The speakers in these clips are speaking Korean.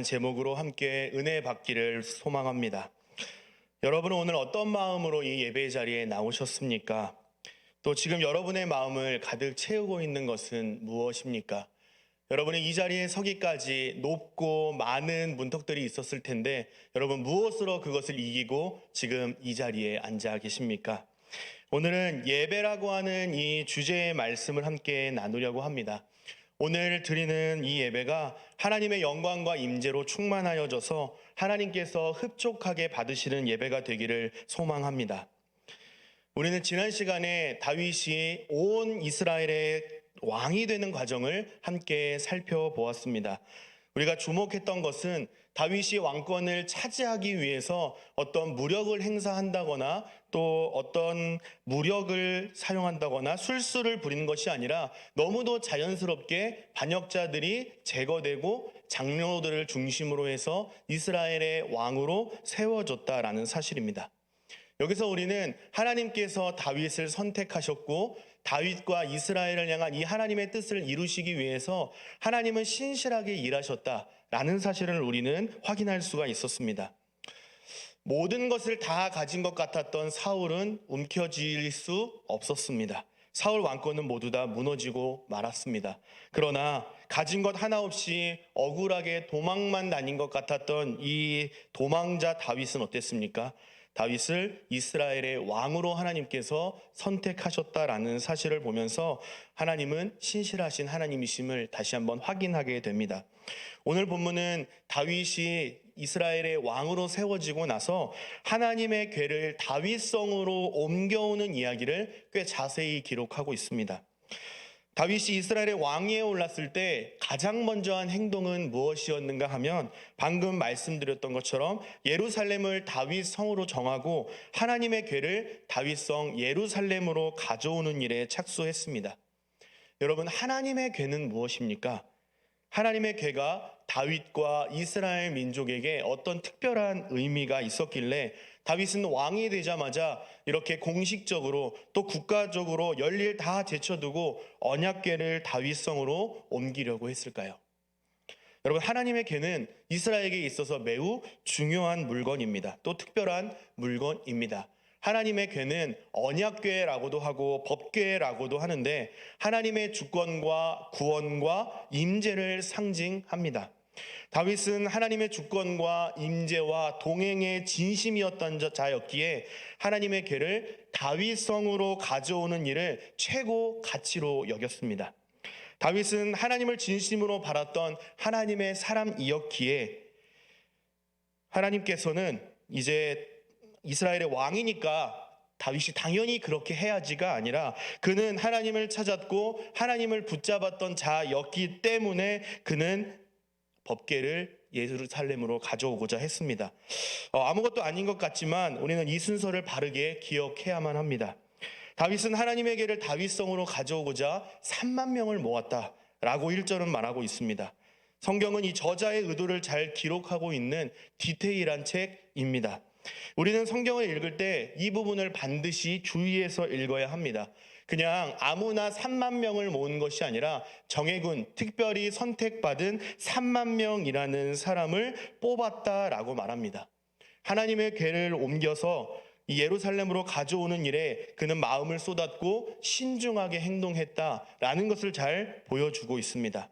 제목으로 함께 은혜 받기를 소망합니다. 여러분은 오늘 어떤 마음으로 이 예배 자리에 나오셨습니까? 또 지금 여러분의 마음을 가득 채우고 있는 것은 무엇입니까? 여러분이 이 자리에 서기까지 높고 많은 문턱들이 있었을 텐데 여러분 무엇으로 그것을 이기고 지금 이 자리에 앉아 계십니까? 오늘은 예배라고 하는 이 주제의 말씀을 함께 나누려고 합니다. 오늘 드리는 이 예배가 하나님의 영광과 임재로 충만하여져서 하나님께서 흡족하게 받으시는 예배가 되기를 소망합니다. 우리는 지난 시간에 다윗이 온 이스라엘의 왕이 되는 과정을 함께 살펴보았습니다. 우리가 주목했던 것은 다윗이 왕권을 차지하기 위해서 어떤 무력을 행사한다거나 또 어떤 무력을 사용한다거나 술수를 부리는 것이 아니라 너무도 자연스럽게 반역자들이 제거되고 장로들을 중심으로 해서 이스라엘의 왕으로 세워졌다라는 사실입니다. 여기서 우리는 하나님께서 다윗을 선택하셨고 다윗과 이스라엘을 향한 이 하나님의 뜻을 이루시기 위해서 하나님은 신실하게 일하셨다라는 사실을 우리는 확인할 수가 있었습니다. 모든 것을 다 가진 것 같았던 사울은 움켜쥘 수 없었습니다. 사울 왕권은 모두 다 무너지고 말았습니다. 그러나 가진 것 하나 없이 억울하게 도망만 다닌 것 같았던 이 도망자 다윗은 어땠습니까? 다윗을 이스라엘의 왕으로 하나님께서 선택하셨다라는 사실을 보면서 하나님은 신실하신 하나님이심을 다시 한번 확인하게 됩니다. 오늘 본문은 다윗이 이스라엘의 왕으로 세워지고 나서 하나님의 궤를 다윗성으로 옮겨오는 이야기를 꽤 자세히 기록하고 있습니다. 다윗이 이스라엘의 왕위에 올랐을 때 가장 먼저 한 행동은 무엇이었는가 하면 방금 말씀드렸던 것처럼 예루살렘을 다윗 성으로 정하고 하나님의 궤를 다윗성 예루살렘으로 가져오는 일에 착수했습니다. 여러분, 하나님의 궤는 무엇입니까? 하나님의 궤가 다윗과 이스라엘 민족에게 어떤 특별한 의미가 있었길래 다윗은 왕이 되자마자 이렇게 공식적으로 또 국가적으로 열일 다 제쳐두고 언약궤를 다윗성으로 옮기려고 했을까요? 여러분, 하나님의 궤는 이스라엘에게 있어서 매우 중요한 물건입니다. 또 특별한 물건입니다. 하나님의 궤는 언약궤라고도 하고 법궤라고도 하는데 하나님의 주권과 구원과 임재를 상징합니다. 다윗은 하나님의 주권과 임재와 동행의 진심이었던 자였기에 하나님의 궤를 다윗성으로 가져오는 일을 최고 가치로 여겼습니다. 다윗은 하나님을 진심으로 바랐던 하나님의 사람이었기에 하나님께서는 이제 이스라엘의 왕이니까 다윗이 당연히 그렇게 해야지가 아니라 그는 하나님을 찾았고 하나님을 붙잡았던 자였기 때문에 그는 법궤를 예루살렘으로 가져오고자 했습니다. 아무것도 아닌 것 같지만 우리는 이 순서를 바르게 기억해야만 합니다. 다윗은 하나님의 궤를 다윗성으로 가져오고자 3만 명을 모았다라고 1절은 말하고 있습니다. 성경은 이 저자의 의도를 잘 기록하고 있는 디테일한 책입니다. 우리는 성경을 읽을 때 이 부분을 반드시 주의해서 읽어야 합니다. 그냥 아무나 3만 명을 모은 것이 아니라 정예군, 특별히 선택받은 3만 명이라는 사람을 뽑았다라고 말합니다. 하나님의 궤를 옮겨서 이 예루살렘으로 가져오는 일에 그는 마음을 쏟았고 신중하게 행동했다라는 것을 잘 보여주고 있습니다.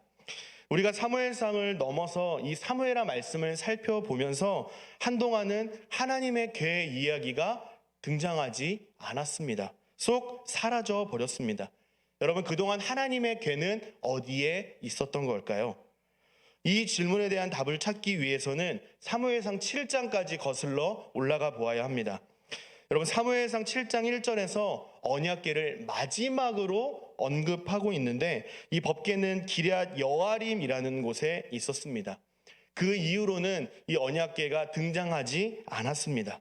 우리가 사무엘상을 넘어서 이 사무엘하 말씀을 살펴보면서 한동안은 하나님의 궤 이야기가 등장하지 않았습니다. 쏙 사라져 버렸습니다. 여러분, 그동안 하나님의 궤는 어디에 있었던 걸까요? 이 질문에 대한 답을 찾기 위해서는 사무엘상 7장까지 거슬러 올라가 보아야 합니다. 여러분, 사무엘상 7장 1절에서 언약궤를 마지막으로 언급하고 있는데 이 법궤는 기럇 여아림이라는 곳에 있었습니다. 그 이후로는 이 언약궤가 등장하지 않았습니다.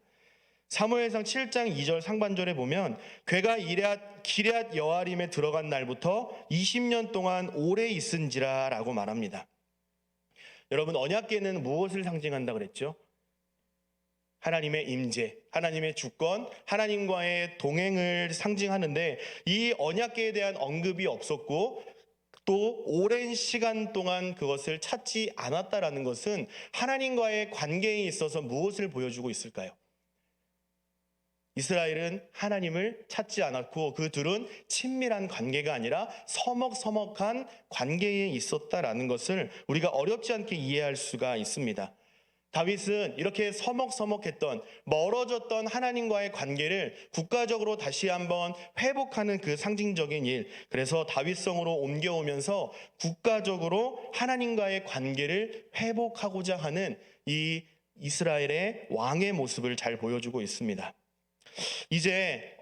사무엘상 7장 2절 상반절에 보면 궤가 기럇 여아림에 들어간 날부터 20년 동안 오래 있은지라 라고 말합니다. 여러분, 언약궤는 무엇을 상징한다 그랬죠? 하나님의 임재, 하나님의 주권, 하나님과의 동행을 상징하는데 이 언약궤에 대한 언급이 없었고 또 오랜 시간 동안 그것을 찾지 않았다라는 것은 하나님과의 관계에 있어서 무엇을 보여주고 있을까요? 이스라엘은 하나님을 찾지 않았고 그 둘은 친밀한 관계가 아니라 서먹서먹한 관계에 있었다라는 것을 우리가 어렵지 않게 이해할 수가 있습니다. 다윗은 이렇게 서먹서먹했던 멀어졌던 하나님과의 관계를 국가적으로 다시 한번 회복하는 그 상징적인 일, 그래서 다윗성으로 옮겨오면서 국가적으로 하나님과의 관계를 회복하고자 하는 이 이스라엘의 왕의 모습을 잘 보여주고 있습니다. 이제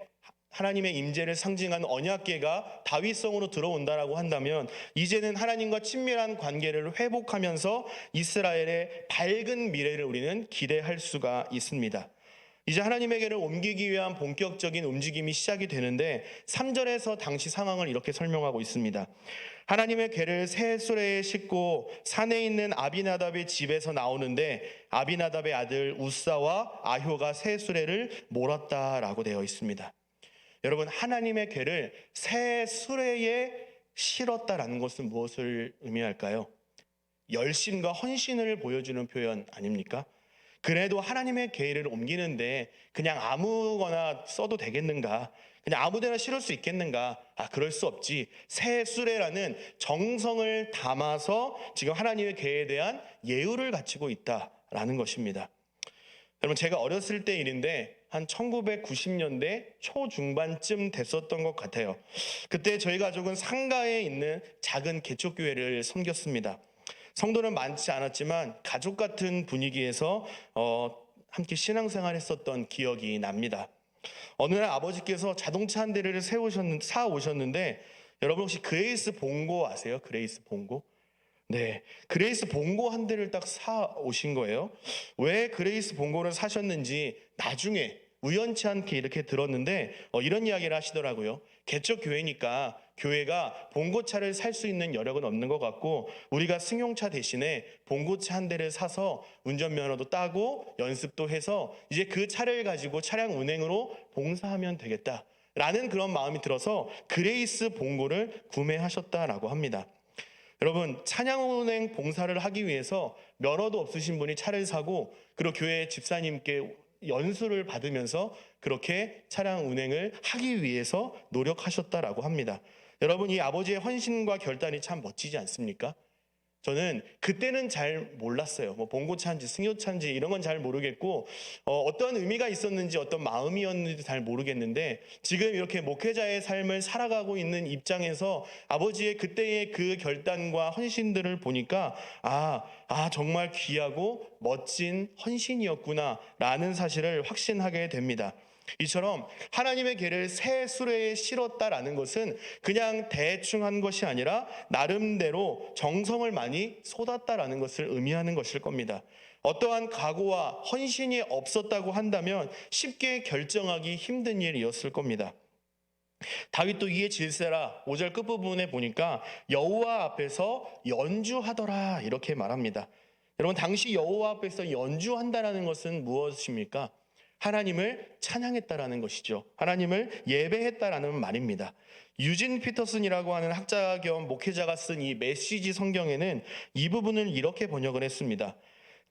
하나님의 임재를 상징하는 언약궤가 다윗성으로 들어온다라고 한다면 이제는 하나님과 친밀한 관계를 회복하면서 이스라엘의 밝은 미래를 우리는 기대할 수가 있습니다. 이제 하나님에게를 옮기기 위한 본격적인 움직임이 시작이 되는데 3절에서 당시 상황을 이렇게 설명하고 있습니다. 하나님의 궤를 새 수레에 싣고 산에 있는 아비나답의 집에서 나오는데 아비나답의 아들 우사와 아효가 새 수레를 몰았다라고 되어 있습니다. 여러분, 하나님의 궤를 새 수레에 실었다라는 것은 무엇을 의미할까요? 열심과 헌신을 보여주는 표현 아닙니까? 그래도 하나님의 궤를 옮기는데 그냥 아무거나 써도 되겠는가? 그냥 아무데나 실을 수 있겠는가? 그럴 수 없지. 새 수레라는 정성을 담아서 지금 하나님의 궤에 대한 예우를 갖추고 있다라는 것입니다. 여러분, 제가 어렸을 때 일인데 한 1990년대 초중반쯤 됐었던 것 같아요. 그때 저희 가족은 상가에 있는 작은 개척교회를 섬겼습니다. 성도는 많지 않았지만 가족 같은 분위기에서 함께 신앙생활 했었던 기억이 납니다. 어느 날 아버지께서 자동차 한 대를 사 오셨는데 여러분 혹시 그레이스 봉고 아세요? 그레이스 봉고? 네, 그레이스 봉고 한 대를 딱 사 오신 거예요. 왜 그레이스 봉고를 사셨는지 나중에 우연치 않게 이렇게 들었는데 이런 이야기를 하시더라고요. 개척 교회니까 교회가 봉고차를 살 수 있는 여력은 없는 것 같고 우리가 승용차 대신에 봉고차 한 대를 사서 운전면허도 따고 연습도 해서 이제 그 차를 가지고 차량 운행으로 봉사하면 되겠다라는 그런 마음이 들어서 그레이스 봉고를 구매하셨다라고 합니다. 여러분, 찬양 운행 봉사를 하기 위해서 면허도 없으신 분이 차를 사고 그리고 교회 집사님께 연수를 받으면서 그렇게 차량 운행을 하기 위해서 노력하셨다라고 합니다. 여러분, 이 아버지의 헌신과 결단이 참 멋지지 않습니까? 저는 그때는 잘 몰랐어요. 봉고차인지 승용차인지 이런 건 잘 모르겠고 어떤 의미가 있었는지 어떤 마음이었는지 잘 모르겠는데 지금 이렇게 목회자의 삶을 살아가고 있는 입장에서 아버지의 그때의 그 결단과 헌신들을 보니까 정말 귀하고 멋진 헌신이었구나라는 사실을 확신하게 됩니다. 이처럼 하나님의 궤를 새 수레에 실었다라는 것은 그냥 대충 한 것이 아니라 나름대로 정성을 많이 쏟았다라는 것을 의미하는 것일 겁니다. 어떠한 각오와 헌신이 없었다고 한다면 쉽게 결정하기 힘든 일이었을 겁니다. 다윗도 이에 질세라 5절 끝부분에 보니까 여호와 앞에서 연주하더라 이렇게 말합니다. 여러분, 당시 여호와 앞에서 연주한다라는 것은 무엇입니까? 하나님을 찬양했다라는 것이죠. 하나님을 예배했다라는 말입니다. 유진 피터슨이라고 하는 학자 겸 목회자가 쓴 이 메시지 성경에는 이 부분을 이렇게 번역을 했습니다.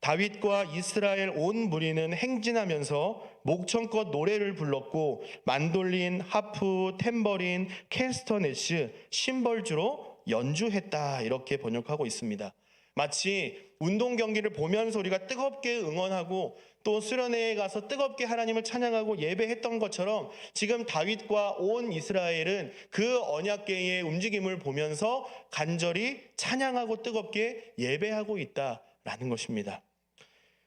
다윗과 이스라엘 온 무리는 행진하면서 목청껏 노래를 불렀고 만돌린, 하프, 탬버린, 캐스터네츠, 심벌주로 연주했다 이렇게 번역하고 있습니다. 마치 운동 경기를 보면서 우리가 뜨겁게 응원하고 또 수련회에 가서 뜨겁게 하나님을 찬양하고 예배했던 것처럼 지금 다윗과 온 이스라엘은 그 언약궤의 움직임을 보면서 간절히 찬양하고 뜨겁게 예배하고 있다라는 것입니다.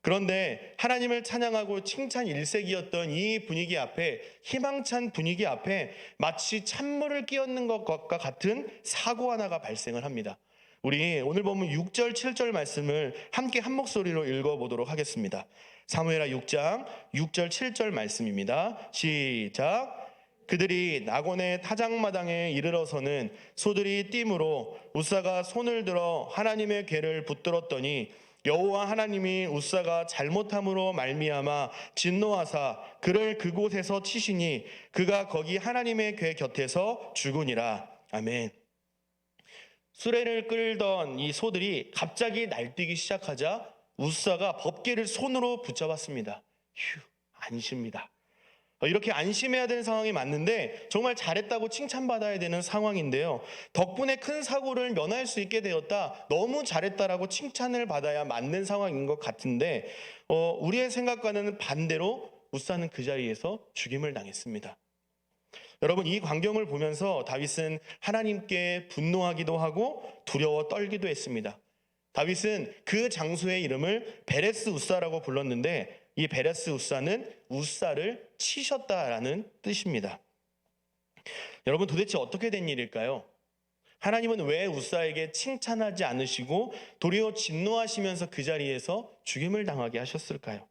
그런데 하나님을 찬양하고 칭찬 일색이었던 이 분위기 앞에, 희망찬 분위기 앞에 마치 찬물을 끼얹는 것과 같은 사고 하나가 발생을 합니다. 우리 오늘 보면 6절 7절 말씀을 함께 한 목소리로 읽어보도록 하겠습니다. 사무엘하 6장 6절 7절 말씀입니다. 시작. 그들이 나곤의 타작마당에 이르러서는 소들이 띠므로 우사가 손을 들어 하나님의 궤를 붙들었더니 여호와 하나님이 우사가 잘못함으로 말미암아 진노하사 그를 그곳에서 치시니 그가 거기 하나님의 궤 곁에서 죽으니라. 아멘. 수레를 끌던 이 소들이 갑자기 날뛰기 시작하자 웃사가 법궤를 손으로 붙잡았습니다. 휴, 안심이다. 이렇게 안심해야 되는 상황이 맞는데 정말 잘했다고 칭찬받아야 되는 상황인데요. 덕분에 큰 사고를 면할 수 있게 되었다. 너무 잘했다라고 칭찬을 받아야 맞는 상황인 것 같은데 우리의 생각과는 반대로 웃사는 그 자리에서 죽임을 당했습니다. 여러분, 이 광경을 보면서 다윗은 하나님께 분노하기도 하고 두려워 떨기도 했습니다. 다윗은 그 장소의 이름을 베레스 웃사라고 불렀는데 이 베레스 웃사는 웃사를 치셨다라는 뜻입니다. 여러분, 도대체 어떻게 된 일일까요? 하나님은 왜 웃사에게 칭찬하지 않으시고 도리어 진노하시면서 그 자리에서 죽임을 당하게 하셨을까요?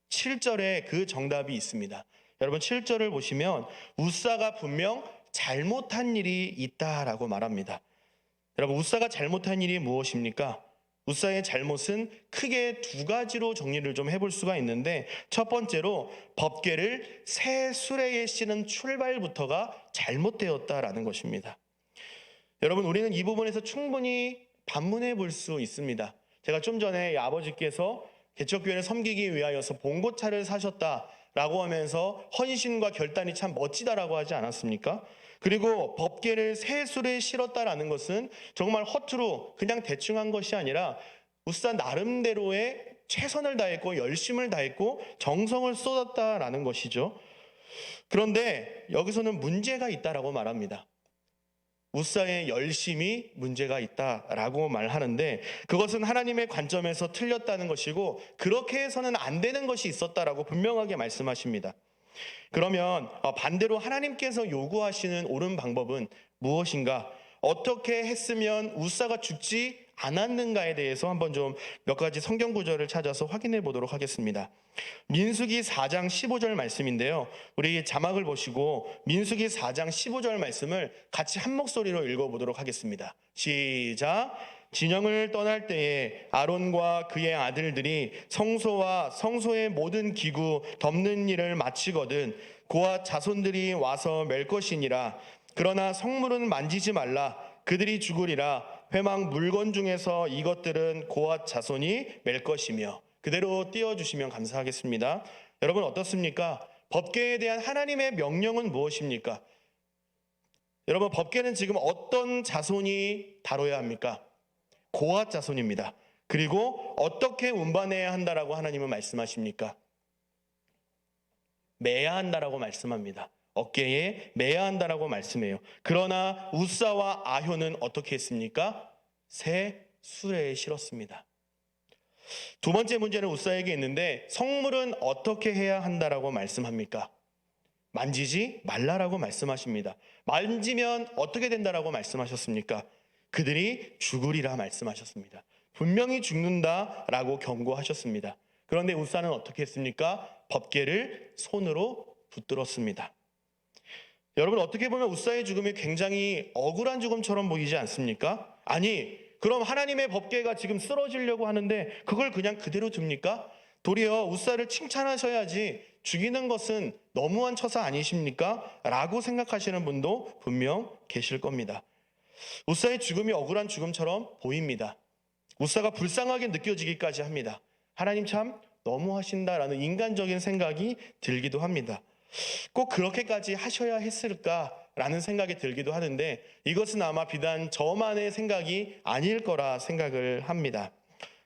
7절에 그 정답이 있습니다. 여러분, 7절을 보시면 웃사가 분명 잘못한 일이 있다라고 말합니다. 여러분, 웃사가 잘못한 일이 무엇입니까? 웃사의 잘못은 크게 두 가지로 정리를 좀 해볼 수가 있는데, 첫 번째로 법궤를 새 수레에 씌는 출발부터가 잘못되었다라는 것입니다. 여러분, 우리는 이 부분에서 충분히 반문해 볼 수 있습니다. 제가 좀 전에 아버지께서 개척교회를 섬기기 위하여서 봉고차를 사셨다라고 하면서 헌신과 결단이 참 멋지다라고 하지 않았습니까? 그리고 법궤를 새 수레에 실었다라는 것은 정말 허투루 그냥 대충 한 것이 아니라 웃사 나름대로의 최선을 다했고 열심을 다했고 정성을 쏟았다라는 것이죠. 그런데 여기서는 문제가 있다라고 말합니다. 웃사의 열심이 문제가 있다라고 말하는데 그것은 하나님의 관점에서 틀렸다는 것이고 그렇게 해서는 안 되는 것이 있었다라고 분명하게 말씀하십니다. 그러면 반대로 하나님께서 요구하시는 옳은 방법은 무엇인가? 어떻게 했으면 웃사가 죽지 않았는가에 대해서 한번 좀 몇 가지 성경 구절을 찾아서 확인해 보도록 하겠습니다. 민수기 4장 15절 말씀인데요. 우리 자막을 보시고 민수기 4장 15절 말씀을 같이 한 목소리로 읽어보도록 하겠습니다. 시작! 진영을 떠날 때에 아론과 그의 아들들이 성소와 성소의 모든 기구 덮는 일을 마치거든 고앗 자손들이 와서 맬 것이니라. 그러나 성물은 만지지 말라. 그들이 죽으리라. 회막 물건 중에서 이것들은 고앗 자손이 맬 것이며. 그대로 띄워주시면 감사하겠습니다. 여러분, 어떻습니까? 법궤에 대한 하나님의 명령은 무엇입니까? 여러분, 법궤는 지금 어떤 자손이 다뤄야 합니까? 고앗 자손입니다. 그리고 어떻게 운반해야 한다라고 하나님은 말씀하십니까? 매야 한다라고 말씀합니다. 어깨에 매야 한다라고 말씀해요. 그러나 웃사와 아효는 어떻게 했습니까? 새 수레에 실었습니다. 두 번째 문제는 웃사에게 있는데 성물은 어떻게 해야 한다라고 말씀합니까? 만지지 말라라고 말씀하십니다. 만지면 어떻게 된다라고 말씀하셨습니까? 그들이 죽으리라 말씀하셨습니다. 분명히 죽는다라고 경고하셨습니다. 그런데 웃사는 어떻게 했습니까? 법궤를 손으로 붙들었습니다. 여러분, 어떻게 보면 웃사의 죽음이 굉장히 억울한 죽음처럼 보이지 않습니까? 아니, 그럼 하나님의 법궤가 지금 쓰러지려고 하는데 그걸 그냥 그대로 둡니까? 도리어 웃사를 칭찬하셔야지 죽이는 것은 너무한 처사 아니십니까? 라고 생각하시는 분도 분명 계실 겁니다. 웃사의 죽음이 억울한 죽음처럼 보입니다. 웃사가 불쌍하게 느껴지기까지 합니다. 하나님 참 너무하신다라는 인간적인 생각이 들기도 합니다. 꼭 그렇게까지 하셔야 했을까라는 생각이 들기도 하는데 이것은 아마 비단 저만의 생각이 아닐 거라 생각을 합니다.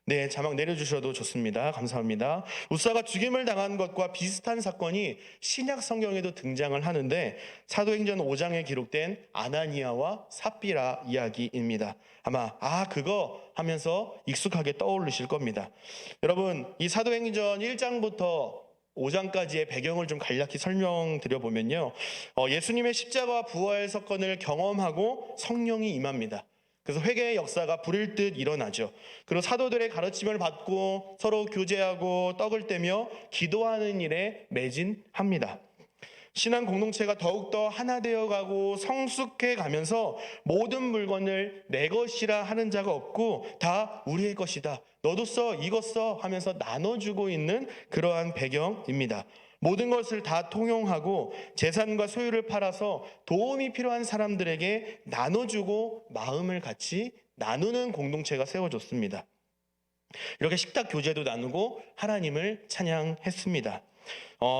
네, 자막 내려주셔도 좋습니다. 감사합니다. 웃사가 죽임을 당한 것과 비슷한 사건이 신약 성경에도 등장을 하는데 사도행전 5장에 기록된 아나니아와 삽비라 이야기입니다. 아마 그거 하면서 익숙하게 떠오르실 겁니다. 여러분, 이 사도행전 1장부터 5장까지의 배경을 좀 간략히 설명드려 보면요, 예수님의 십자가 부활 사건을 경험하고 성령이 임합니다. 그래서 회개의 역사가 불일 듯 일어나죠. 그리고 사도들의 가르침을 받고 서로 교제하고 떡을 떼며 기도하는 일에 매진합니다. 신앙 공동체가 더욱더 하나 되어가고 성숙해 가면서 모든 물건을 내 것이라 하는 자가 없고 다 우리의 것이다. 너도 써, 이것 써 하면서 나눠주고 있는 그러한 배경입니다. 모든 것을 다 통용하고 재산과 소유를 팔아서 도움이 필요한 사람들에게 나눠주고 마음을 같이 나누는 공동체가 세워졌습니다. 이렇게 식탁 교제도 나누고 하나님을 찬양했습니다.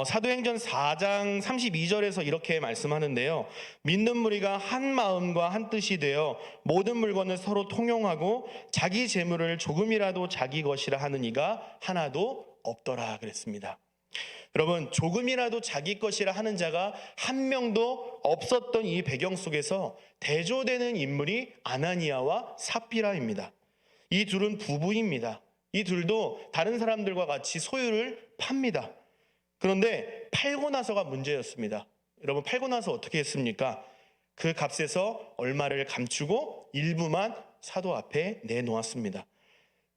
사도행전 4장 32절에서 이렇게 말씀하는데요. 믿는 무리가 한 마음과 한 뜻이 되어 모든 물건을 서로 통용하고 자기 재물을 조금이라도 자기 것이라 하는 이가 하나도 없더라 그랬습니다. 여러분, 조금이라도 자기 것이라 하는 자가 한 명도 없었던 이 배경 속에서 대조되는 인물이 아나니아와 삽비라입니다. 이 둘은 부부입니다. 이 둘도 다른 사람들과 같이 소유를 팝니다. 그런데 팔고 나서가 문제였습니다. 여러분, 팔고 나서 어떻게 했습니까? 그 값에서 얼마를 감추고 일부만 사도 앞에 내놓았습니다.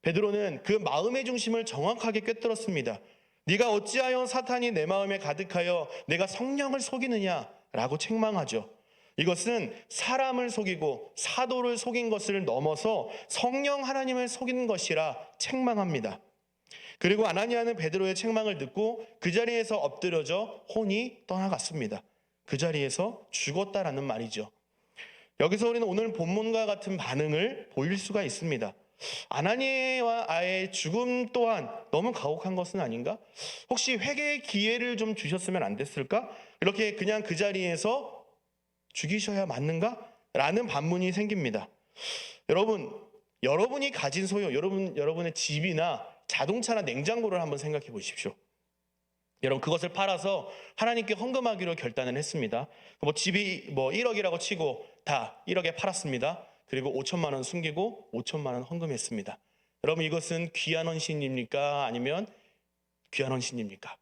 베드로는 그 마음의 중심을 정확하게 꿰뚫었습니다. 네가 어찌하여 사탄이 내 마음에 가득하여 내가 성령을 속이느냐라고 책망하죠. 이것은 사람을 속이고 사도를 속인 것을 넘어서 성령 하나님을 속이는 것이라 책망합니다. 그리고 아나니아는 베드로의 책망을 듣고 그 자리에서 엎드려져 혼이 떠나갔습니다. 그 자리에서 죽었다라는 말이죠. 여기서 우리는 오늘 본문과 같은 반응을 보일 수가 있습니다. 아나니아의 죽음 또한 너무 가혹한 것은 아닌가? 혹시 회개의 기회를 좀 주셨으면 안 됐을까? 이렇게 그냥 그 자리에서 죽이셔야 맞는가? 라는 반문이 생깁니다. 여러분이 가진 소유, 여러분의 집이나 자동차나 냉장고를 한번 생각해 보십시오. 여러분, 그것을 팔아서 하나님께 헌금하기로 결단을 했습니다. 집이 1억이라고 치고 다 1억에 팔았습니다. 그리고 5천만 원 숨기고 5천만 원 헌금했습니다. 여러분, 이것은 귀한 헌신입니까? 아니면 귀한 헌신입니까?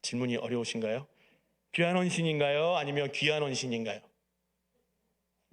질문이 어려우신가요? 귀한 헌신인가요? 아니면 귀한 헌신인가요?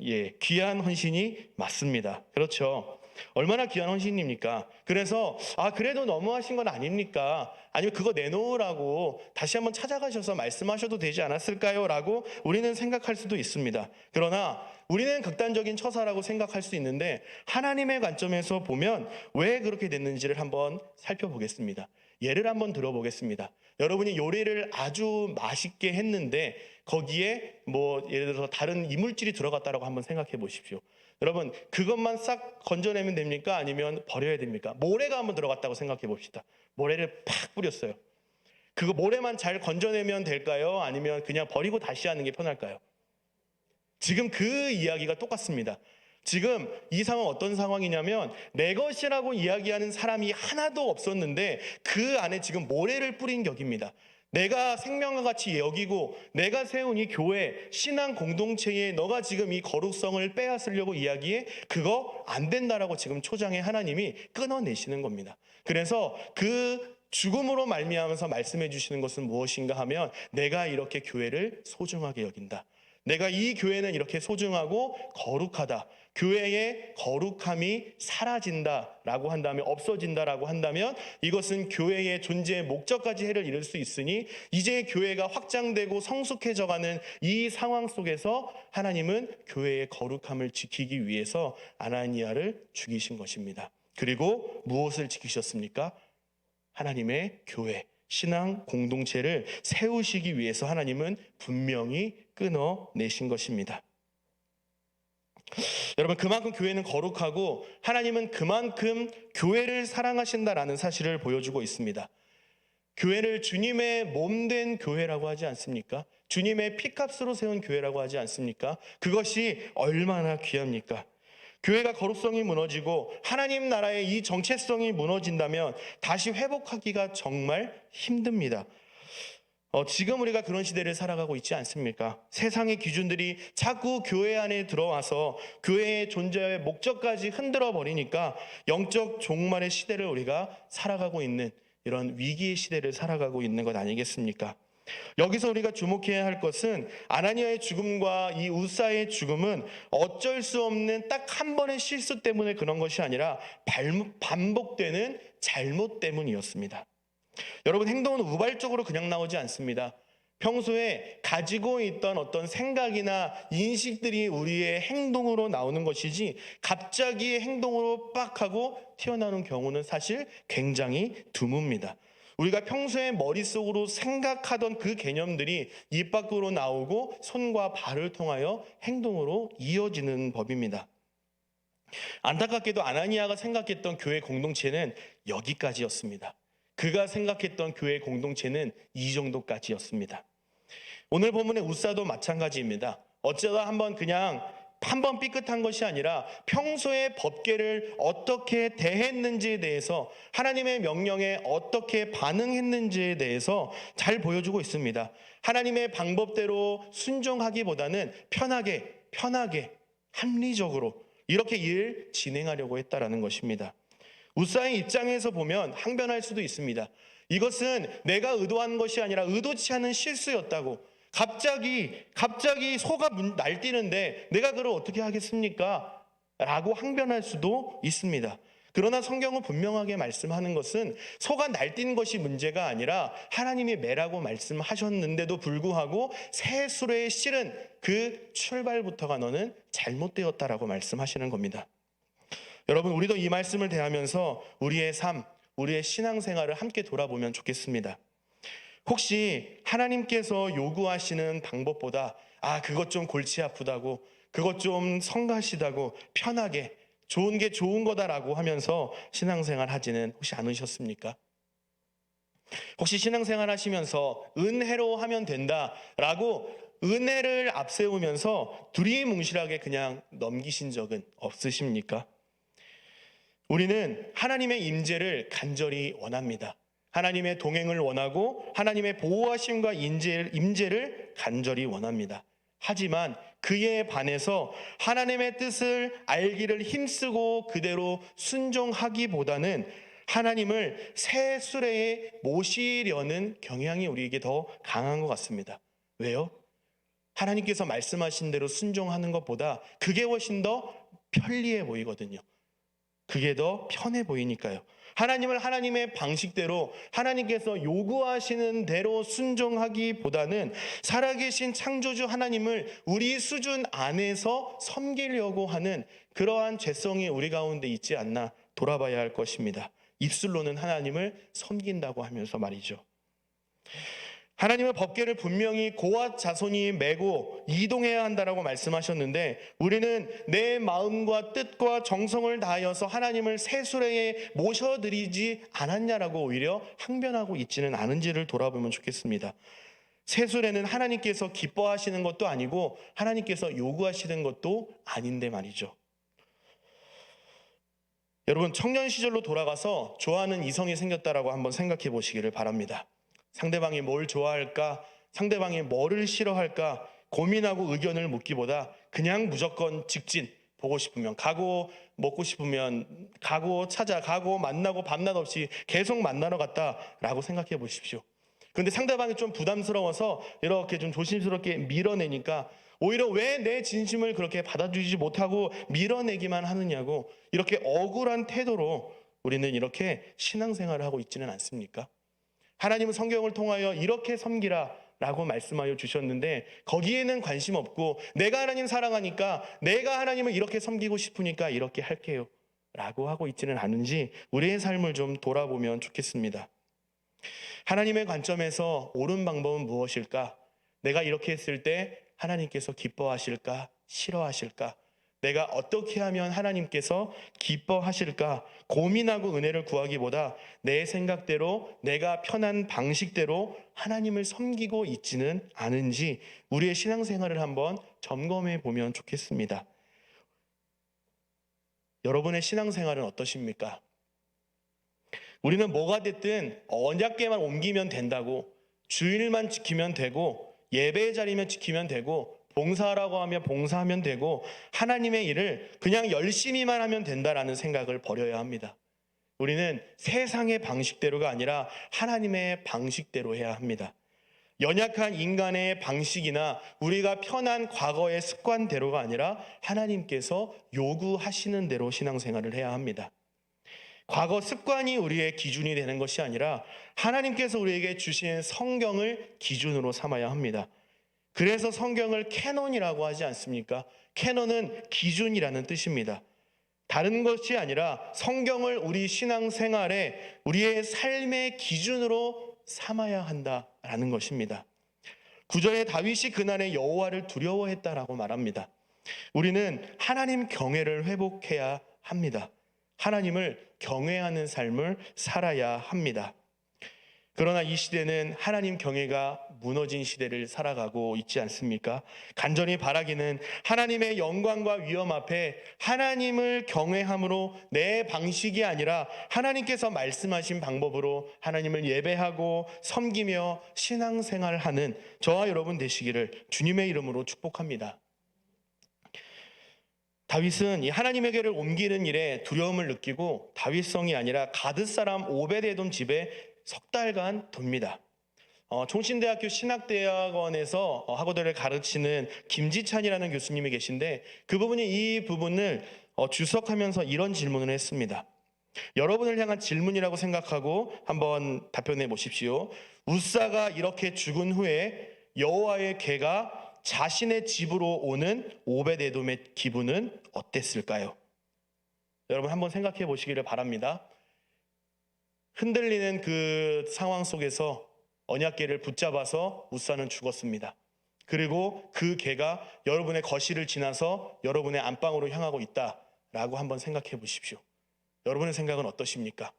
예, 귀한 헌신이 맞습니다. 그렇죠. 얼마나 귀한 헌신입니까? 그래서 그래도 너무하신 건 아닙니까? 아니면 그거 내놓으라고 다시 한번 찾아가셔서 말씀하셔도 되지 않았을까요? 라고 우리는 생각할 수도 있습니다. 그러나 우리는 극단적인 처사라고 생각할 수 있는데 하나님의 관점에서 보면 왜 그렇게 됐는지를 한번 살펴보겠습니다. 예를 한번 들어보겠습니다. 여러분이 요리를 아주 맛있게 했는데 거기에 예를 들어서 다른 이물질이 들어갔다라고 한번 생각해 보십시오. 여러분, 그것만 싹 건져내면 됩니까? 아니면 버려야 됩니까? 모래가 한번 들어갔다고 생각해 봅시다. 모래를 팍 뿌렸어요. 그거 모래만 잘 건져내면 될까요? 아니면 그냥 버리고 다시 하는 게 편할까요? 지금 그 이야기가 똑같습니다. 지금 이 상황 어떤 상황이냐면 내 것이라고 이야기하는 사람이 하나도 없었는데 그 안에 지금 모래를 뿌린 격입니다. 내가 생명과 같이 여기고 내가 세운 이 교회, 신앙 공동체에 너가 지금 이 거룩성을 빼앗으려고 이야기해? 그거 안 된다라고 지금 초장에 하나님이 끊어내시는 겁니다. 그래서 그 죽음으로 말미암아서 말씀해 주시는 것은 무엇인가 하면 내가 이렇게 교회를 소중하게 여긴다. 내가 이 교회는 이렇게 소중하고 거룩하다. 교회의 거룩함이 사라진다라고 한다면, 없어진다라고 한다면 이것은 교회의 존재의 목적까지 해를 이룰 수 있으니 이제 교회가 확장되고 성숙해져가는 이 상황 속에서 하나님은 교회의 거룩함을 지키기 위해서 아나니아를 죽이신 것입니다. 그리고 무엇을 지키셨습니까? 하나님의 교회, 신앙 공동체를 세우시기 위해서 하나님은 분명히 끊어내신 것입니다. 여러분, 그만큼 교회는 거룩하고 하나님은 그만큼 교회를 사랑하신다라는 사실을 보여주고 있습니다. 교회를 주님의 몸된 교회라고 하지 않습니까? 주님의 피값으로 세운 교회라고 하지 않습니까? 그것이 얼마나 귀합니까? 교회가 거룩성이 무너지고 하나님 나라의 이 정체성이 무너진다면 다시 회복하기가 정말 힘듭니다. 지금 우리가 그런 시대를 살아가고 있지 않습니까? 세상의 기준들이 자꾸 교회 안에 들어와서 교회의 존재의 목적까지 흔들어 버리니까 영적 종말의 시대를 우리가 살아가고 있는, 이런 위기의 시대를 살아가고 있는 것 아니겠습니까? 여기서 우리가 주목해야 할 것은 아나니아의 죽음과 이 우사의 죽음은 어쩔 수 없는 딱 한 번의 실수 때문에 그런 것이 아니라 반복되는 잘못 때문이었습니다. 여러분, 행동은 우발적으로 그냥 나오지 않습니다. 평소에 가지고 있던 어떤 생각이나 인식들이 우리의 행동으로 나오는 것이지 갑자기 행동으로 빡 하고 튀어나오는 경우는 사실 굉장히 드뭅니다. 우리가 평소에 머릿속으로 생각하던 그 개념들이 입 밖으로 나오고 손과 발을 통하여 행동으로 이어지는 법입니다. 안타깝게도 아나니아가 생각했던 교회 공동체는 여기까지였습니다. 그가 생각했던 교회 공동체는 이 정도까지였습니다. 오늘 본문의 웃사도 마찬가지입니다. 어쩌다 한번 삐끗한 것이 아니라 평소에 법궤를 어떻게 대했는지에 대해서, 하나님의 명령에 어떻게 반응했는지에 대해서 잘 보여주고 있습니다. 하나님의 방법대로 순종하기보다는 편하게 합리적으로 이렇게 일 진행하려고 했다라는 것입니다. 웃사의 입장에서 보면 항변할 수도 있습니다. 이것은 내가 의도한 것이 아니라 의도치 않은 실수였다고. 갑자기 소가 날뛰는데 내가 그걸 어떻게 하겠습니까? 라고 항변할 수도 있습니다. 그러나 성경은 분명하게 말씀하는 것은 소가 날뛴 것이 문제가 아니라 하나님이 매라고 말씀하셨는데도 불구하고 새 수레에 실은 그 출발부터가 너는 잘못되었다라고 말씀하시는 겁니다. 여러분, 우리도 이 말씀을 대하면서 우리의 삶, 우리의 신앙생활을 함께 돌아보면 좋겠습니다. 혹시 하나님께서 요구하시는 방법보다 그것 좀 골치 아프다고, 그것 좀 성가시다고, 편하게 좋은 게 좋은 거다라고 하면서 신앙생활 하지는 혹시 않으셨습니까? 혹시 신앙생활 하시면서 은혜로 하면 된다라고 은혜를 앞세우면서 두리뭉실하게 그냥 넘기신 적은 없으십니까? 우리는 하나님의 임재를 간절히 원합니다. 하나님의 동행을 원하고 하나님의 보호하심과 임재를 간절히 원합니다. 하지만 그에 반해서 하나님의 뜻을 알기를 힘쓰고 그대로 순종하기보다는 하나님을 새 수레에 모시려는 경향이 우리에게 더 강한 것 같습니다. 왜요? 하나님께서 말씀하신 대로 순종하는 것보다 그게 훨씬 더 편리해 보이거든요. 그게 더 편해 보이니까요. 하나님을 하나님의 방식대로, 하나님께서 요구하시는 대로 순종하기보다는 살아계신 창조주 하나님을 우리 수준 안에서 섬기려고 하는 그러한 죄성이 우리 가운데 있지 않나 돌아봐야 할 것입니다. 입술로는 하나님을 섬긴다고 하면서 말이죠. 하나님의 법궤를 분명히 고앗 자손이 메고 이동해야 한다라고 말씀하셨는데, 우리는 내 마음과 뜻과 정성을 다하여서 하나님을 새 수레에 모셔드리지 않았냐라고 오히려 항변하고 있지는 않은지를 돌아보면 좋겠습니다. 새 수레는 하나님께서 기뻐하시는 것도 아니고 하나님께서 요구하시는 것도 아닌데 말이죠. 여러분, 청년 시절로 돌아가서 좋아하는 이성이 생겼다라고 한번 생각해 보시기를 바랍니다. 상대방이 뭘 좋아할까, 상대방이 뭐를 싫어할까 고민하고 의견을 묻기보다 그냥 무조건 직진, 보고 싶으면 가고, 먹고 싶으면 가고, 찾아가고, 만나고 밤낮 없이 계속 만나러 갔다라고 생각해 보십시오. 그런데 상대방이 좀 부담스러워서 이렇게 좀 조심스럽게 밀어내니까 오히려 왜 내 진심을 그렇게 받아주지 못하고 밀어내기만 하느냐고, 이렇게 억울한 태도로 우리는 이렇게 신앙생활을 하고 있지는 않습니까? 하나님은 성경을 통하여 이렇게 섬기라 라고 말씀하여 주셨는데 거기에는 관심 없고, 내가 하나님 사랑하니까, 내가 하나님을 이렇게 섬기고 싶으니까 이렇게 할게요 라고 하고 있지는 않은지 우리의 삶을 좀 돌아보면 좋겠습니다. 하나님의 관점에서 옳은 방법은 무엇일까? 내가 이렇게 했을 때 하나님께서 기뻐하실까? 싫어하실까? 내가 어떻게 하면 하나님께서 기뻐하실까 고민하고 은혜를 구하기보다 내 생각대로, 내가 편한 방식대로 하나님을 섬기고 있지는 않은지 우리의 신앙생활을 한번 점검해 보면 좋겠습니다. 여러분의 신앙생활은 어떠십니까? 우리는 뭐가 됐든 언약궤만 옮기면 된다고, 주일만 지키면 되고, 예배 자리면 지키면 되고, 봉사하라고 하면 봉사하면 되고, 하나님의 일을 그냥 열심히만 하면 된다라는 생각을 버려야 합니다. 우리는 세상의 방식대로가 아니라 하나님의 방식대로 해야 합니다. 연약한 인간의 방식이나 우리가 편한 과거의 습관대로가 아니라 하나님께서 요구하시는 대로 신앙생활을 해야 합니다. 과거 습관이 우리의 기준이 되는 것이 아니라 하나님께서 우리에게 주신 성경을 기준으로 삼아야 합니다. 그래서 성경을 캐논이라고 하지 않습니까? 캐논은 기준이라는 뜻입니다. 다른 것이 아니라 성경을 우리 신앙생활에 우리의 삶의 기준으로 삼아야 한다라는 것입니다. 9절에 다윗이 그날에 여호와를 두려워했다라고 말합니다. 우리는 하나님 경외를 회복해야 합니다. 하나님을 경외하는 삶을 살아야 합니다. 그러나 이 시대는 하나님 경외가 무너진 시대를 살아가고 있지 않습니까? 간절히 바라기는 하나님의 영광과 위엄 앞에 하나님을 경외함으로 내 방식이 아니라 하나님께서 말씀하신 방법으로 하나님을 예배하고 섬기며 신앙생활하는 저와 여러분 되시기를 주님의 이름으로 축복합니다. 다윗은 이 하나님에게를 옮기는 일에 두려움을 느끼고 다윗성이 아니라 가드 사람 오벳에돔 집에 석 달간 돕니다. 총신대학교 신학대학원에서 학우들을 가르치는 김지찬이라는 교수님이 계신데 그 부분이 이 부분을 주석하면서 이런 질문을 했습니다. 여러분을 향한 질문이라고 생각하고 한번 답변해 보십시오. 웃사가 이렇게 죽은 후에 여호와의 개가 자신의 집으로 오는 오벳에돔의 기분은 어땠을까요? 여러분 한번 생각해 보시기를 바랍니다. 흔들리는 그 상황 속에서 언약궤를 붙잡아서 웃사는 죽었습니다. 그리고 그 개가 여러분의 거실을 지나서 여러분의 안방으로 향하고 있다라고 한번 생각해 보십시오. 여러분의 생각은 어떠십니까?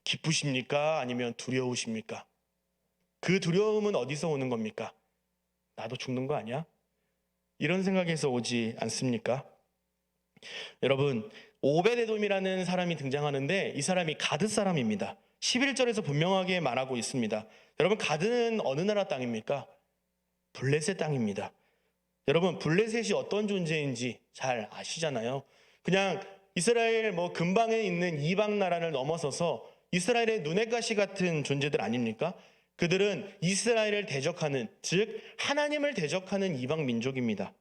기쁘십니까? 아니면 두려우십니까? 그 두려움은 어디서 오는 겁니까? 나도 죽는 거 아니야? 이런 생각에서 오지 않습니까? 여러분, 오벳에돔이라는 사람이 등장하는데 이 사람이 가드 사람입니다. 11절에서 분명하게 말하고 있습니다. 여러분, 가드는 어느 나라 땅입니까? 블레셋 땅입니다. 여러분, 블레셋이 어떤 존재인지 잘 아시잖아요. 그냥 이스라엘 근방에 있는 이방 나라를 넘어서서 이스라엘의 눈엣 가시 같은 존재들 아닙니까? 그들은 이스라엘을 대적하는, 즉 하나님을 대적하는 이방 민족입니다.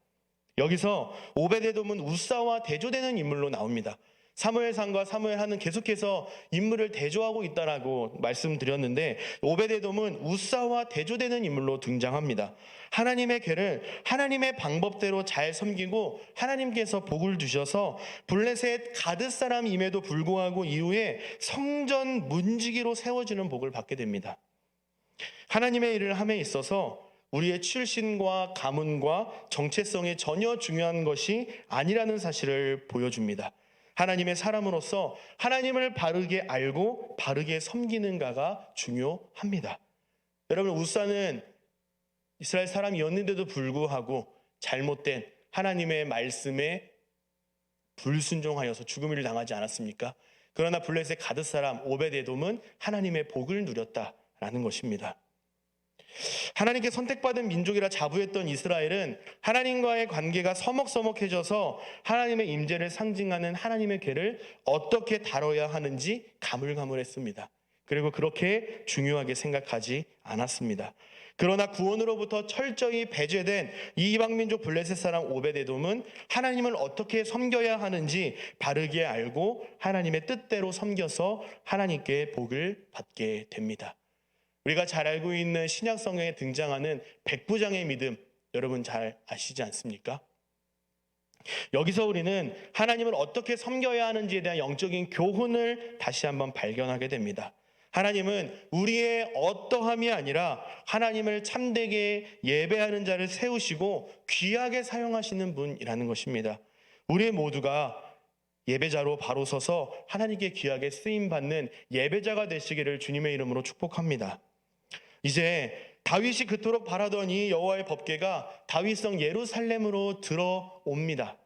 여기서 오벳에돔은 웃사와 대조되는 인물로 나옵니다. 사무엘상과 사무엘하는 계속해서 인물을 대조하고 있다라고 말씀드렸는데 오벳에돔은 웃사와 대조되는 인물로 등장합니다. 하나님의 궤를 하나님의 방법대로 잘 섬기고 하나님께서 복을 주셔서 블레셋 가드 사람임에도 불구하고 이후에 성전 문지기로 세워지는 복을 받게 됩니다. 하나님의 일을 함에 있어서 우리의 출신과 가문과 정체성이 전혀 중요한 것이 아니라는 사실을 보여줍니다. 하나님의 사람으로서 하나님을 바르게 알고 바르게 섬기는가가 중요합니다. 여러분, 웃사는 이스라엘 사람이었는데도 불구하고 잘못된 하나님의 말씀에 불순종하여서 죽음을 당하지 않았습니까? 그러나 블레셋 가드 사람 오벳에돔은 하나님의 복을 누렸다라는 것입니다. 하나님께 선택받은 민족이라 자부했던 이스라엘은 하나님과의 관계가 서먹서먹해져서 하나님의 임재를 상징하는 하나님의 궤를 어떻게 다뤄야 하는지 가물가물했습니다. 그리고 그렇게 중요하게 생각하지 않았습니다. 그러나 구원으로부터 철저히 배제된 이 이방민족 블레셋 사람 오벳에돔은 하나님을 어떻게 섬겨야 하는지 바르게 알고 하나님의 뜻대로 섬겨서 하나님께 복을 받게 됩니다. 우리가 잘 알고 있는 신약 성경에 등장하는 백부장의 믿음, 여러분 잘 아시지 않습니까? 여기서 우리는 하나님을 어떻게 섬겨야 하는지에 대한 영적인 교훈을 다시 한번 발견하게 됩니다. 하나님은 우리의 어떠함이 아니라 하나님을 참되게 예배하는 자를 세우시고 귀하게 사용하시는 분이라는 것입니다. 우리 모두가 예배자로 바로 서서 하나님께 귀하게 쓰임받는 예배자가 되시기를 주님의 이름으로 축복합니다. 이제 다윗이 그토록 바라던 이 여호와의 법궤가 다윗성 예루살렘으로 들어옵니다.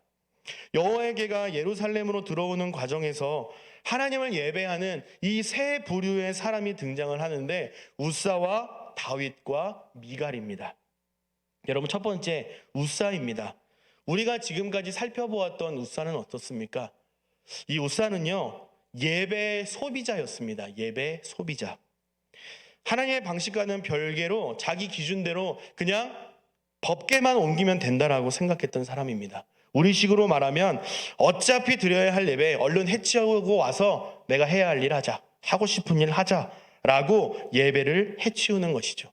여호와의 궤가 예루살렘으로 들어오는 과정에서 하나님을 예배하는 이 세 부류의 사람이 등장을 하는데 웃사와 다윗과 미갈입니다. 여러분, 첫 번째 웃사입니다. 우리가 지금까지 살펴보았던 웃사는 어떻습니까? 이 웃사는요, 예배 소비자였습니다. 예배 소비자. 하나님의 방식과는 별개로 자기 기준대로 그냥 법궤만 옮기면 된다라고 생각했던 사람입니다. 우리식으로 말하면 어차피 드려야 할 예배 얼른 해치우고 와서 내가 해야 할 일 하자, 하고 싶은 일 하자라고 예배를 해치우는 것이죠.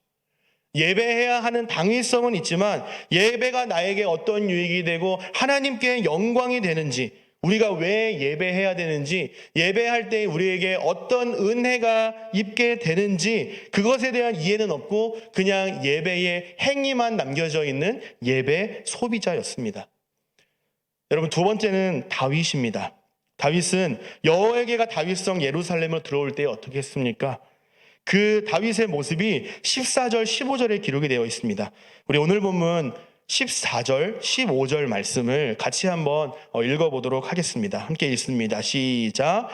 예배해야 하는 당위성은 있지만 예배가 나에게 어떤 유익이 되고 하나님께 영광이 되는지, 우리가 왜 예배해야 되는지, 예배할 때 우리에게 어떤 은혜가 입게 되는지 그것에 대한 이해는 없고 그냥 예배의 행위만 남겨져 있는 예배 소비자였습니다. 여러분, 두 번째는 다윗입니다. 다윗은 여호와에게가 다윗성 예루살렘으로 들어올 때 어떻게 했습니까? 그 다윗의 모습이 14절, 15절에 기록이 되어 있습니다. 우리 오늘 본문 14절, 15절 말씀을 같이 한번 읽어보도록 하겠습니다. 함께 읽습니다. 시작.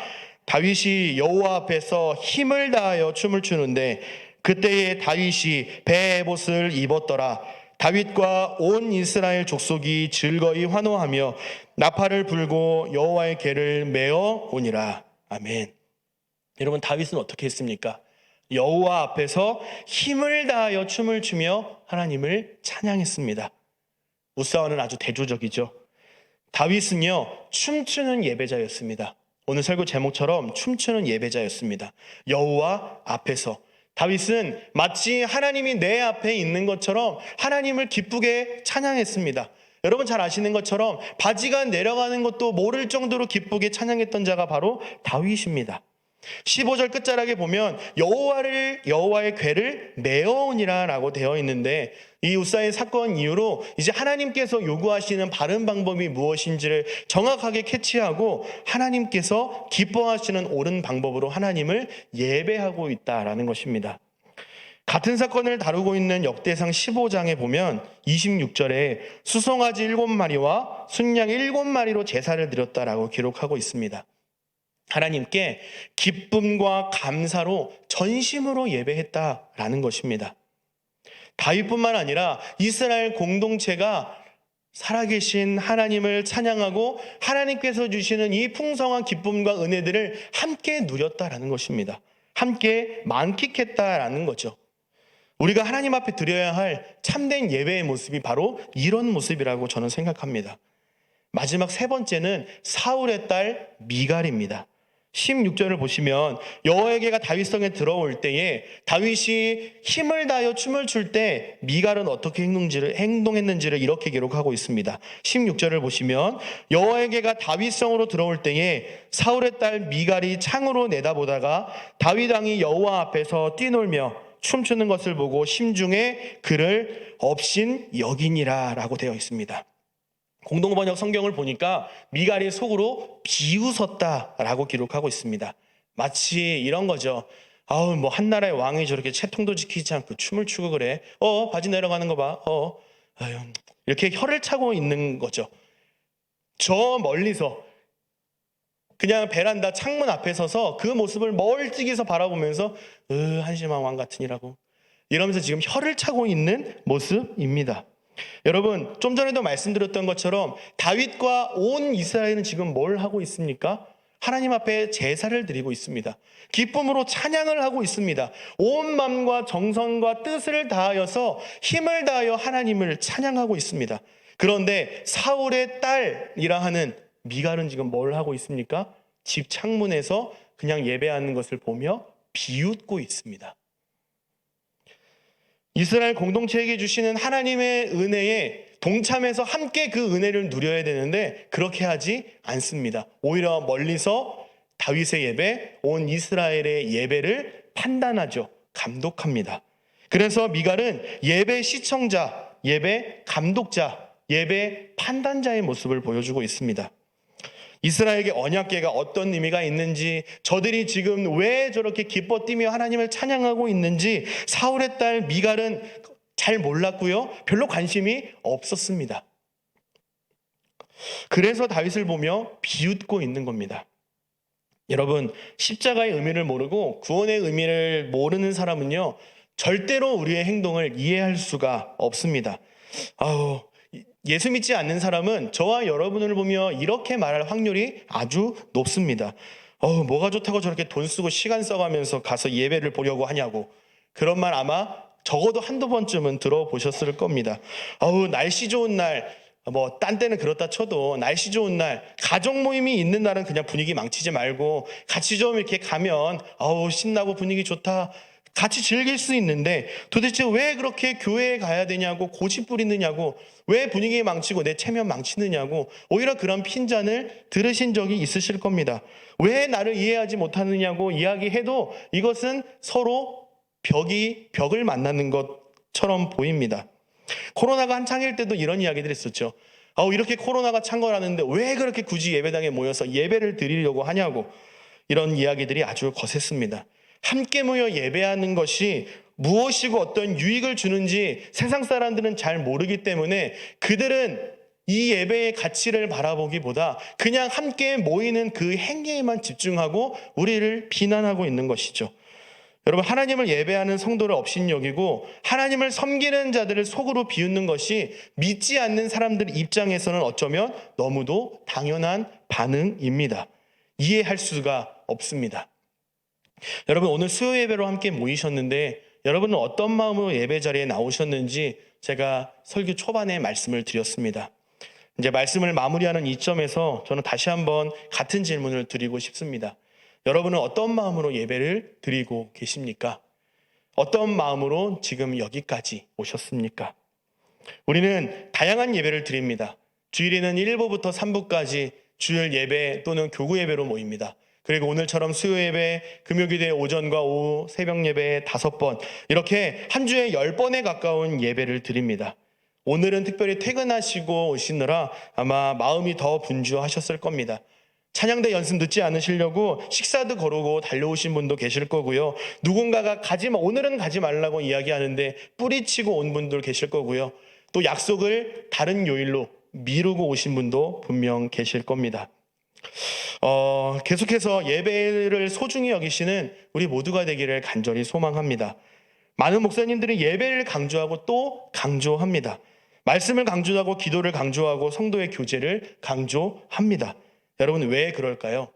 다윗이 여호와 앞에서 힘을 다하여 춤을 추는데 그때에 다윗이 베옷을 입었더라. 다윗과 온 이스라엘 족속이 즐거이 환호하며 나팔을 불고 여호와의 궤를 메어 오니라. 아멘. 여러분, 다윗은 어떻게 했습니까? 여호와 앞에서 힘을 다하여 춤을 추며 하나님을 찬양했습니다. 우사와는 아주 대조적이죠. 다윗은요, 춤추는 예배자였습니다. 오늘 설교 제목처럼 춤추는 예배자였습니다. 여호와 앞에서 다윗은 마치 하나님이 내 앞에 있는 것처럼 하나님을 기쁘게 찬양했습니다. 여러분 잘 아시는 것처럼 바지가 내려가는 것도 모를 정도로 기쁘게 찬양했던 자가 바로 다윗입니다. 15절 끝자락에 보면 여호와의 궤를 메어오니라 라고 되어 있는데, 이 우사의 사건 이후로 이제 하나님께서 요구하시는 바른 방법이 무엇인지를 정확하게 캐치하고 하나님께서 기뻐하시는 옳은 방법으로 하나님을 예배하고 있다라는 것입니다. 같은 사건을 다루고 있는 역대상 15장에 보면 26절에 수송아지 7마리와 순양 7마리로 제사를 드렸다라고 기록하고 있습니다. 하나님께 기쁨과 감사로 전심으로 예배했다라는 것입니다. 다윗뿐만 아니라 이스라엘 공동체가 살아계신 하나님을 찬양하고 하나님께서 주시는 이 풍성한 기쁨과 은혜들을 함께 누렸다라는 것입니다. 함께 만끽했다라는 거죠. 우리가 하나님 앞에 드려야 할 참된 예배의 모습이 바로 이런 모습이라고 저는 생각합니다. 마지막 세 번째는 사울의 딸 미갈입니다. 16절을 보시면 여호와에게가 다윗성에 들어올 때에 다윗이 힘을 다하여 춤을 출 때 미갈은 어떻게 행동했는지를 이렇게 기록하고 있습니다. 16절을 보시면 여호와에게가 다윗성으로 들어올 때에 사울의 딸 미갈이 창으로 내다보다가 다윗 왕이 여호와 앞에서 뛰놀며 춤추는 것을 보고 심중에 그를 업신 여기니라 라고 되어 있습니다. 공동번역 성경을 보니까 미갈이 속으로 비웃었다라고 기록하고 있습니다. 마치 이런 거죠. 아우, 뭐 한나라의 왕이 저렇게 채통도 지키지 않고 춤을 추고 그래. 바지 내려가는 거 봐. 아유, 이렇게 혀를 차고 있는 거죠. 저 멀리서 그냥 베란다 창문 앞에 서서 그 모습을 멀찍이서 바라보면서 한심한 왕 같으니라고 이러면서 지금 혀를 차고 있는 모습입니다. 여러분, 좀 전에도 말씀드렸던 것처럼 다윗과 온 이스라엘은 지금 뭘 하고 있습니까? 하나님 앞에 제사를 드리고 있습니다. 기쁨으로 찬양을 하고 있습니다. 온 마음과 정성과 뜻을 다하여서 힘을 다하여 하나님을 찬양하고 있습니다. 그런데 사울의 딸이라 하는 미갈은 지금 뭘 하고 있습니까? 집 창문에서 그냥 예배하는 것을 보며 비웃고 있습니다. 이스라엘 공동체에게 주시는 하나님의 은혜에 동참해서 함께 그 은혜를 누려야 되는데 그렇게 하지 않습니다. 오히려 멀리서 다윗의 예배, 온 이스라엘의 예배를 판단하죠. 감독합니다. 그래서 미갈은 예배 시청자, 예배 감독자, 예배 판단자의 모습을 보여주고 있습니다. 이스라엘에게 언약궤가 어떤 의미가 있는지, 저들이 지금 왜 저렇게 기뻐 뛰며 하나님을 찬양하고 있는지 사울의 딸 미갈은 잘 몰랐고요. 별로 관심이 없었습니다. 그래서 다윗을 보며 비웃고 있는 겁니다. 여러분, 십자가의 의미를 모르고 구원의 의미를 모르는 사람은요, 절대로 우리의 행동을 이해할 수가 없습니다. 예수 믿지 않는 사람은 저와 여러분을 보며 이렇게 말할 확률이 아주 높습니다. 뭐가 좋다고 저렇게 돈 쓰고 시간 써가면서 가서 예배를 보려고 하냐고. 그런 말 아마 적어도 한두 번쯤은 들어보셨을 겁니다. 날씨 좋은 날, 딴 때는 그렇다 쳐도 날씨 좋은 날, 가족 모임이 있는 날은 그냥 분위기 망치지 말고 같이 좀 이렇게 가면 신나고 분위기 좋다. 같이 즐길 수 있는데 도대체 왜 그렇게 교회에 가야 되냐고 고집 부리느냐고, 왜 분위기 망치고 내 체면 망치느냐고 오히려 그런 핀잔을 들으신 적이 있으실 겁니다. 왜 나를 이해하지 못하느냐고 이야기해도 이것은 서로 벽을 만나는 것처럼 보입니다. 코로나가 한창일 때도 이런 이야기들이 있었죠. 이렇게 코로나가 창궐하는데 왜 그렇게 굳이 예배당에 모여서 예배를 드리려고 하냐고, 이런 이야기들이 아주 거셌습니다. 함께 모여 예배하는 것이 무엇이고 어떤 유익을 주는지 세상 사람들은 잘 모르기 때문에 그들은 이 예배의 가치를 바라보기보다 그냥 함께 모이는 그 행위에만 집중하고 우리를 비난하고 있는 것이죠. 여러분, 하나님을 예배하는 성도를 업신여기고 하나님을 섬기는 자들을 속으로 비웃는 것이 믿지 않는 사람들 입장에서는 어쩌면 너무도 당연한 반응입니다. 이해할 수가 없습니다. 여러분, 오늘 수요 예배로 함께 모이셨는데 여러분은 어떤 마음으로 예배 자리에 나오셨는지 제가 설교 초반에 말씀을 드렸습니다. 이제 말씀을 마무리하는 이점에서 저는 다시 한번 같은 질문을 드리고 싶습니다. 여러분은 어떤 마음으로 예배를 드리고 계십니까? 어떤 마음으로 지금 여기까지 오셨습니까? 우리는 다양한 예배를 드립니다. 주일에는 1부부터 3부까지 주일 예배 또는 교구 예배로 모입니다. 그리고 오늘처럼 수요 예배, 금요기대 오전과 오후 새벽 예배 5번, 이렇게 한 주에 10번에 가까운 예배를 드립니다. 오늘은 특별히 퇴근하시고 오시느라 아마 마음이 더 분주하셨을 겁니다. 찬양대 연습 늦지 않으시려고 식사도 거르고 달려오신 분도 계실 거고요. 누군가가 오늘은 가지 말라고 이야기하는데 뿌리치고 온 분들 계실 거고요. 또 약속을 다른 요일로 미루고 오신 분도 분명 계실 겁니다. 계속해서 예배를 소중히 여기시는 우리 모두가 되기를 간절히 소망합니다. 많은 목사님들이 예배를 강조하고 또 강조합니다. 말씀을 강조하고 기도를 강조하고 성도의 교제를 강조합니다. 여러분, 왜 그럴까요?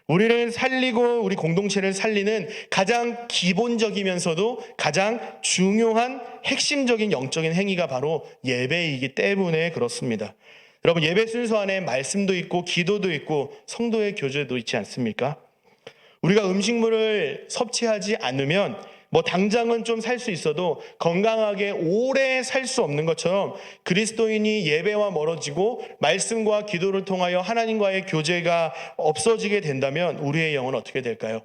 우리를 살리고 우리 공동체를 살리는 가장 기본적이면서도 가장 중요한 핵심적인 영적인 행위가 바로 예배이기 때문에 그렇습니다. 여러분, 예배 순서 안에 말씀도 있고 기도도 있고 성도의 교제도 있지 않습니까? 우리가 음식물을 섭취하지 않으면 당장은 좀 살 수 있어도 건강하게 오래 살 수 없는 것처럼 그리스도인이 예배와 멀어지고 말씀과 기도를 통하여 하나님과의 교제가 없어지게 된다면 우리의 영은 어떻게 될까요?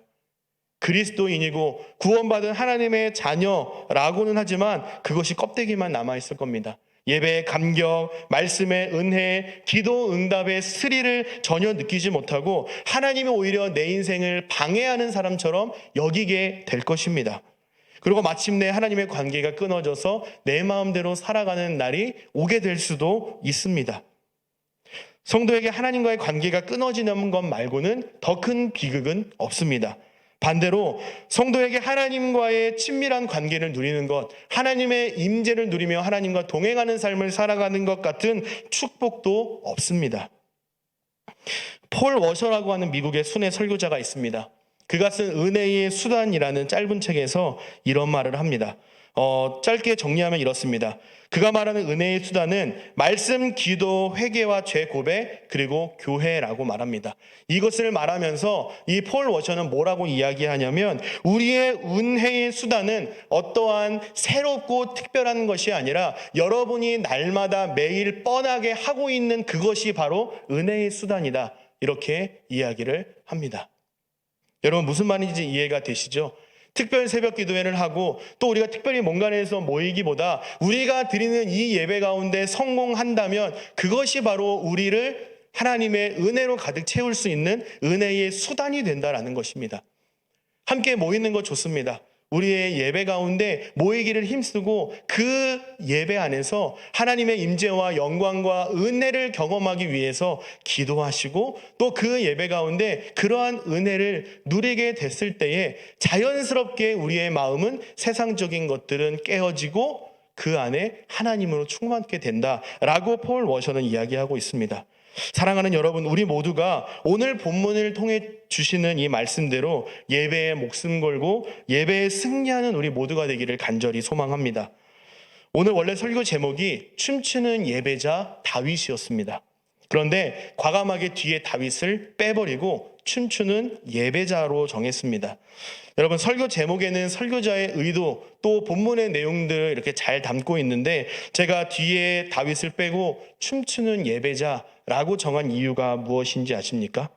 그리스도인이고 구원받은 하나님의 자녀라고는 하지만 그것이 껍데기만 남아있을 겁니다. 예배의 감격, 말씀의 은혜, 기도 응답의 스릴을 전혀 느끼지 못하고 하나님이 오히려 내 인생을 방해하는 사람처럼 여기게 될 것입니다. 그리고 마침내 하나님의 관계가 끊어져서 내 마음대로 살아가는 날이 오게 될 수도 있습니다. 성도에게 하나님과의 관계가 끊어지는 것 말고는 더 큰 비극은 없습니다. 반대로 성도에게 하나님과의 친밀한 관계를 누리는 것, 하나님의 임재를 누리며 하나님과 동행하는 삶을 살아가는 것 같은 축복도 없습니다. 폴 워셔라고 하는 미국의 순회 설교자가 있습니다. 그가 쓴 은혜의 수단이라는 짧은 책에서 이런 말을 합니다. 짧게 정리하면 이렇습니다. 그가 말하는 은혜의 수단은 말씀, 기도, 회개와 죄 고백, 그리고 교회라고 말합니다. 이것을 말하면서 이 폴 워셔는 뭐라고 이야기하냐면 우리의 은혜의 수단은 어떠한 새롭고 특별한 것이 아니라 여러분이 날마다 매일 뻔하게 하고 있는 그것이 바로 은혜의 수단이다. 이렇게 이야기를 합니다. 여러분, 무슨 말인지 이해가 되시죠? 특별 새벽 기도회를 하고 또 우리가 특별히 뭔가에서 모이기보다 우리가 드리는 이 예배 가운데 성공한다면 그것이 바로 우리를 하나님의 은혜로 가득 채울 수 있는 은혜의 수단이 된다라는 것입니다. 함께 모이는 것 좋습니다. 우리의 예배 가운데 모이기를 힘쓰고 그 예배 안에서 하나님의 임재와 영광과 은혜를 경험하기 위해서 기도하시고 또 그 예배 가운데 그러한 은혜를 누리게 됐을 때에 자연스럽게 우리의 마음은 세상적인 것들은 깨어지고 그 안에 하나님으로 충만하게 된다라고 폴 워셔는 이야기하고 있습니다. 사랑하는 여러분, 우리 모두가 오늘 본문을 통해 주시는 이 말씀대로 예배에 목숨 걸고 예배에 승리하는 우리 모두가 되기를 간절히 소망합니다. 오늘 원래 설교 제목이 춤추는 예배자 다윗이었습니다. 그런데 과감하게 뒤에 다윗을 빼버리고 춤추는 예배자로 정했습니다. 여러분, 설교 제목에는 설교자의 의도 또 본문의 내용들을 이렇게 잘 담고 있는데, 제가 뒤에 다윗을 빼고 춤추는 예배자라고 정한 이유가 무엇인지 아십니까?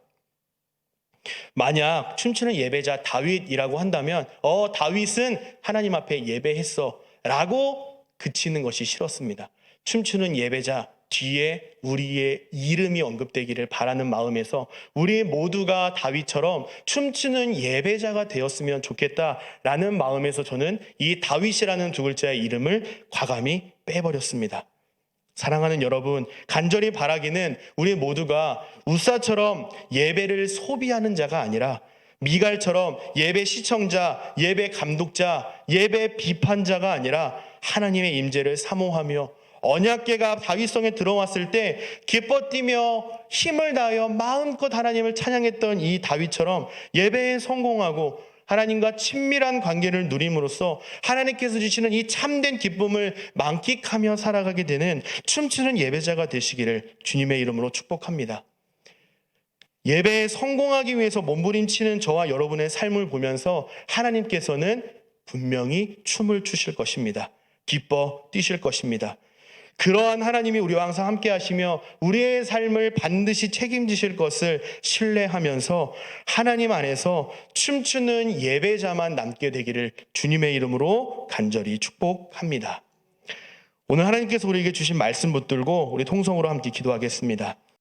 만약 춤추는 예배자 다윗이라고 한다면 다윗은 하나님 앞에 예배했어 라고 그치는 것이 싫었습니다. 춤추는 예배자 뒤에 우리의 이름이 언급되기를 바라는 마음에서 우리 모두가 다윗처럼 춤추는 예배자가 되었으면 좋겠다라는 마음에서 저는 이 다윗이라는 두 글자의 이름을 과감히 빼버렸습니다. 사랑하는 여러분, 간절히 바라기는 우리 모두가 우사처럼 예배를 소비하는 자가 아니라 미갈처럼 예배 시청자, 예배 감독자, 예배 비판자가 아니라 하나님의 임재를 사모하며 언약궤가 다윗성에 들어왔을 때 기뻐 뛰며 힘을 다하여 마음껏 하나님을 찬양했던 이 다윗처럼 예배에 성공하고 하나님과 친밀한 관계를 누림으로써 하나님께서 주시는 이 참된 기쁨을 만끽하며 살아가게 되는 춤추는 예배자가 되시기를 주님의 이름으로 축복합니다. 예배에 성공하기 위해서 몸부림치는 저와 여러분의 삶을 보면서 하나님께서는 분명히 춤을 추실 것입니다. 기뻐 뛰실 것입니다. 그러한 하나님이 우리와 항상 함께 하시며 우리의 삶을 반드시 책임지실 것을 신뢰하면서 하나님 안에서 춤추는 예배자만 남게 되기를 주님의 이름으로 간절히 축복합니다. 오늘 하나님께서 우리에게 주신 말씀 붙들고 우리 통성으로 함께 기도하겠습니다.